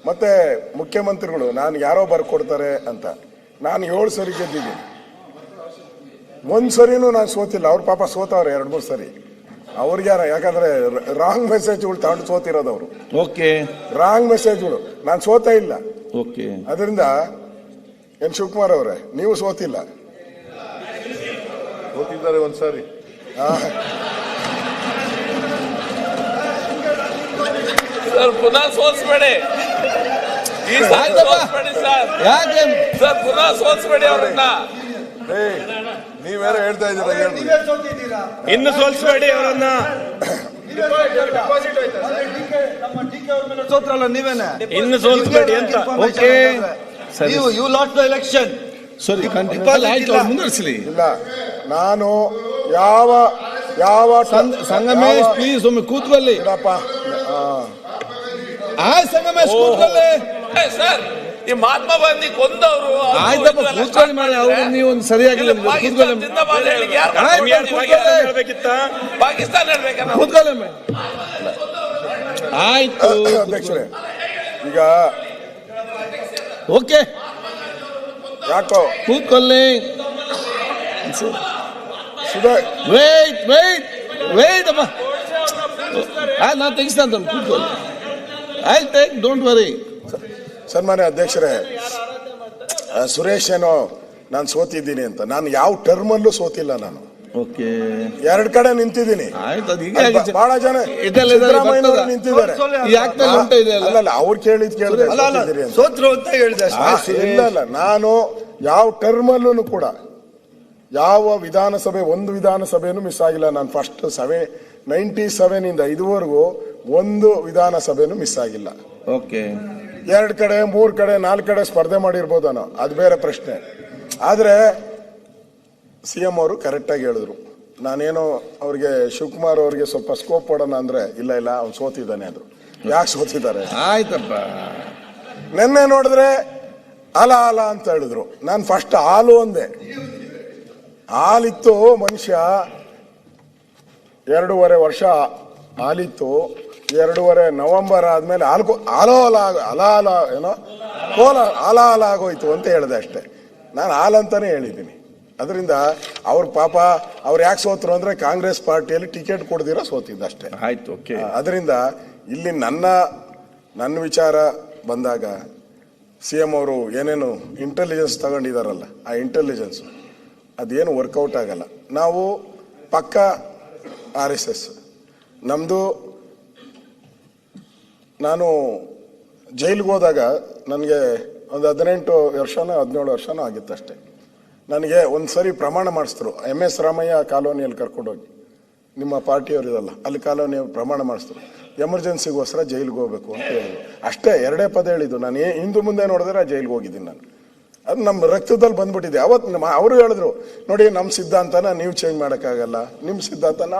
ಮತ್ತೆ ಮುಖ್ಯಮಂತ್ರಿಗಳು ನಾನು ಯಾರೋ ಬರ್ಕೊಡ್ತಾರೆ ಅಂತ. ನಾನು 7 ಸರಿ ಗೆದ್ದಿದ್ದೀನಿ, ಒಂದ್ ಸರಿನೂ ನಾನು ಸೋತಿಲ್ಲ. ಅವ್ರ ಪಾಪ ಸೋತವ್ರೆ 2-3 ಸರಿ. ಅವ್ರಿಗೆ ಯಾಕಂದ್ರೆ ರಾಂಗ್ ಮೆಸೇಜ್ಗಳು ತಗೊಂಡು ಸೋತಿರೋದು ಅವರು. ಓಕೆ, ರಾಂಗ್ ಮೆಸೇಜ್ಗಳು. ನಾನು ಸೋತ ಇಲ್ಲ. ಓಕೆ, ಅದರಿಂದ ಶಿವಕುಮಾರ್ ಅವರೇ, ನೀವು ಸೋತಿಲ್ಲ. ಸೋತಿದ್ದಾರೆ ಒಂದ್ಸಾರಿ. ಸರ್ ಪುನಃ ಸೋಲ್ಸ್ಬೇಡಿ, ಈ ಸಾರಿ ಸೋಲ್ಸ್ಬೇಡಿ ಸರ್. ಯಾಕೆ ಸರ್ ಪುನಃ ಸೋಲ್ಸ್ಬೇಡಿ ಅವ್ರನ್ನ. ನೀವೇನೋ ಹೇಳ್ತಾ ಇದ್ದೀರಾ ಹೇಳ್ರಿ. ಇನ್ನು ಸೋಲ್ಸ್ಬೇಡಿ ಅವರನ್ನ. ಸೋತ್ರಲ್ಲ ನೀವೇನೆ, ಇನ್ನು ಸೋಲ್ಸ್ಬೇಡಿ ಅಂತ. Okay, you lost the election. ಸರಿ, ಮುಂದುವರಿಸಲಿ. ಇಲ್ಲ, ನಾನು ಯಾವ ಸಂಗಮೇಶ್ ಪ್ಲೀಸ್ ಒಮ್ಮೆ ಕೂತ್ಕೊಳ್ಳಿ. ಸಂಗಮೇಶ್ ಕೂತ್ಕೊಳ್ಳಿ. ಸರ್ ಈ ಮಹಾತ್ಮ ಗಾಂಧಿ ಕೊಂದವರು. ಆಯ್ತಪ್ಪ, ಕೂತ್ಕೊಳ್ಳಿ ಮಾಡಿ. ಅವ್ರು ನೀವು ಒಂದು ಸರಿಯಾಗಿಲ್ಲ. ಪಾಕಿಸ್ತಾನ ಹೇಳ್ಬೇಕನ್ನ. ಕೂತ್ಕೊಳ್ಳಿ. ಆಯ್ತು ಅಧ್ಯಕ್ಷರೇ, ಈಗ ಓಕೆ, ಯಾಕೋ ಕೂತ್ಕೊಳ್ಳಿ. ವೇಟ್ ಅಪ್ಪ, ನಾನು ತೆಗಿಸ್ತಾನೆ. ಕೂತ್ಕೊಳ್ಳಿ. ಆಯ್ತು, ಡೋಂಟ್ ವರಿ. ಸನ್ಮಾನ್ಯ ಅಧ್ಯಕ್ಷರೇ, ಸುರೇಶ್ ಏನೋ ನಾನು ಸೋತಿದ್ದೀನಿ ಅಂತ. ನಾನು ಯಾವ ಟರ್ಮಲ್ಲೂ ಸೋತಿಲ್ಲ. ನಾನು ಓಕೆ, 2 ಕಡೆ ನಿಂತಿದ್ದೀನಿ. ಆಯ್ತು, ಅದು ಈಗ ಬಹಳ ಜನ ಸಿದ್ದರಾಮಯ್ಯನವರು ನಿಂತಿದ್ದಾರೆ. ಅಲ್ಲ, ಅವ್ರು ಕೇಳಿದ್ರೆ ಸೋತ್ರು ಅಂತ ಹೇಳಿದೆ. ಇಲ್ಲ, ನಾನು ಯಾವ ಟರ್ಮಲ್ಲೂ ಕೂಡ ಯಾವ ವಿಧಾನಸಭೆ, ಒಂದು ವಿಧಾನಸಭೆನೂ ಮಿಸ್ ಆಗಿಲ್ಲ. ನಾನು ಫಸ್ಟ್ 97 ಇಂದ ಇದುವರೆಗೂ ಒಂದು ವಿಧಾನಸಭೆನೂ ಮಿಸ್ ಆಗಿಲ್ಲ. ಓಕೆ, 2 ಕಡೆ 3 ಕಡೆ 4 ಕಡೆ ಸ್ಪರ್ಧೆ ಮಾಡಿರ್ಬೋದು ನಾನು, ಅದು ಬೇರೆ ಪ್ರಶ್ನೆ. ಆದ್ರೆ CM ಅವರು ಕರೆಕ್ಟಾಗಿ ಹೇಳಿದ್ರು. ನಾನೇನೋ ಅವ್ರಿಗೆ ಶಿವಕುಮಾರ್ ಅವ್ರಿಗೆ ಸ್ವಲ್ಪ ಸ್ಕೋಪ್ ಕೊಡೋಣ ಅಂದ್ರೆ ಇಲ್ಲ ಅವ್ನು ಸೋತಿದ್ದಾನೆ ಅಂದ್ರು. ಯಾಕೆ ಸೋತಿದ್ದಾರೆ? ಆಯ್ತಪ್ಪ, ನೆನ್ನೆ ನೋಡಿದ್ರೆ ಆಲ ಅಂತ ಹೇಳಿದ್ರು. ನಾನು ಫಸ್ಟ್ ಹಾಲು ಅಂದೆ. ಹಾಲಿತ್ತು, ಮನುಷ್ಯ 2.5 ವರ್ಷ ಹಾಲಿತ್ತು. 2.5 ನವೆಂಬರ್ ಆದ್ಮೇಲೆ ಹಾಲ ಆಗೋಯ್ತು ಅಂತ ಹೇಳಿದೆ ಅಷ್ಟೇ. ನಾನು ಹಾಲಂತಾನೆ ಹೇಳಿದ್ದೀನಿ. ಅದರಿಂದ ಅವ್ರ ಪಾಪ ಅವ್ರು ಯಾಕೆ ಸೋತರು ಅಂದ್ರೆ ಕಾಂಗ್ರೆಸ್ ಪಾರ್ಟಿಯಲ್ಲಿ ಟಿಕೆಟ್ ಕೊಡದಿರೋ ಸೋತಿದ್ದ ಅಷ್ಟೇ. ಆಯ್ತು, ಓಕೆ. ಅದರಿಂದ ಇಲ್ಲಿ ನನ್ನ ವಿಚಾರ ಬಂದಾಗ CM ಅವರು ಏನೇನು ಇಂಟೆಲಿಜೆನ್ಸ್ ತಗೊಂಡಿದಾರಲ್ಲ, ಆ ಇಂಟೆಲಿಜೆನ್ಸ್ ಅದೇನು ವರ್ಕೌಟ್ ಆಗಲ್ಲ. ನಾವು ಪಕ್ಕ RSS. ನಮ್ಮದು, ನಾನು ಜೈಲಿಗೆ ಹೋದಾಗ ನನಗೆ ಒಂದು 18 ವರ್ಷನೋ 17 ವರ್ಷನೋ ಆಗಿತ್ತಷ್ಟೇ. ನನಗೆ ಒಂದು ಸರಿ ಪ್ರಮಾಣ ಮಾಡಿಸಿದ್ರು. MS ರಾಮಯ್ಯ ಕಾಲೋನಿಯಲ್ಲಿ ಕರ್ಕೊಂಡೋಗಿ, ನಿಮ್ಮ ಪಾರ್ಟಿಯವರು ಇದಲ್ಲ, ಅಲ್ಲಿ ಕಾಲೋನಿ ಪ್ರಮಾಣ ಮಾಡಿಸಿದ್ರು. ಎಮರ್ಜೆನ್ಸಿಗೋಸ್ಕರ ಜೈಲಿಗೆ ಹೋಗ್ಬೇಕು ಅಂತ ಹೇಳಿದ್ರು. ಅಷ್ಟೇ, 2 ಪದ ಹೇಳಿದ್ದು. ನಾನು ಹಿಂದೆ ಮುಂದೆ ನೋಡಿದ್ರೆ ಜೈಲಿಗೆ ಹೋಗಿದ್ದೀನಿ ನಾನು. ಅದು ನಮ್ಮ ರಕ್ತದಲ್ಲಿ ಬಂದ್ಬಿಟ್ಟಿದೆ. ಅವತ್ತು ಅವರು ಹೇಳಿದ್ರು, ನೋಡಿ ನಮ್ಮ ಸಿದ್ಧಾಂತನ ನೀವು ಚೇಂಜ್ ಮಾಡೋಕ್ಕಾಗಲ್ಲ, ನಿಮ್ಮ ಸಿದ್ಧಾಂತನ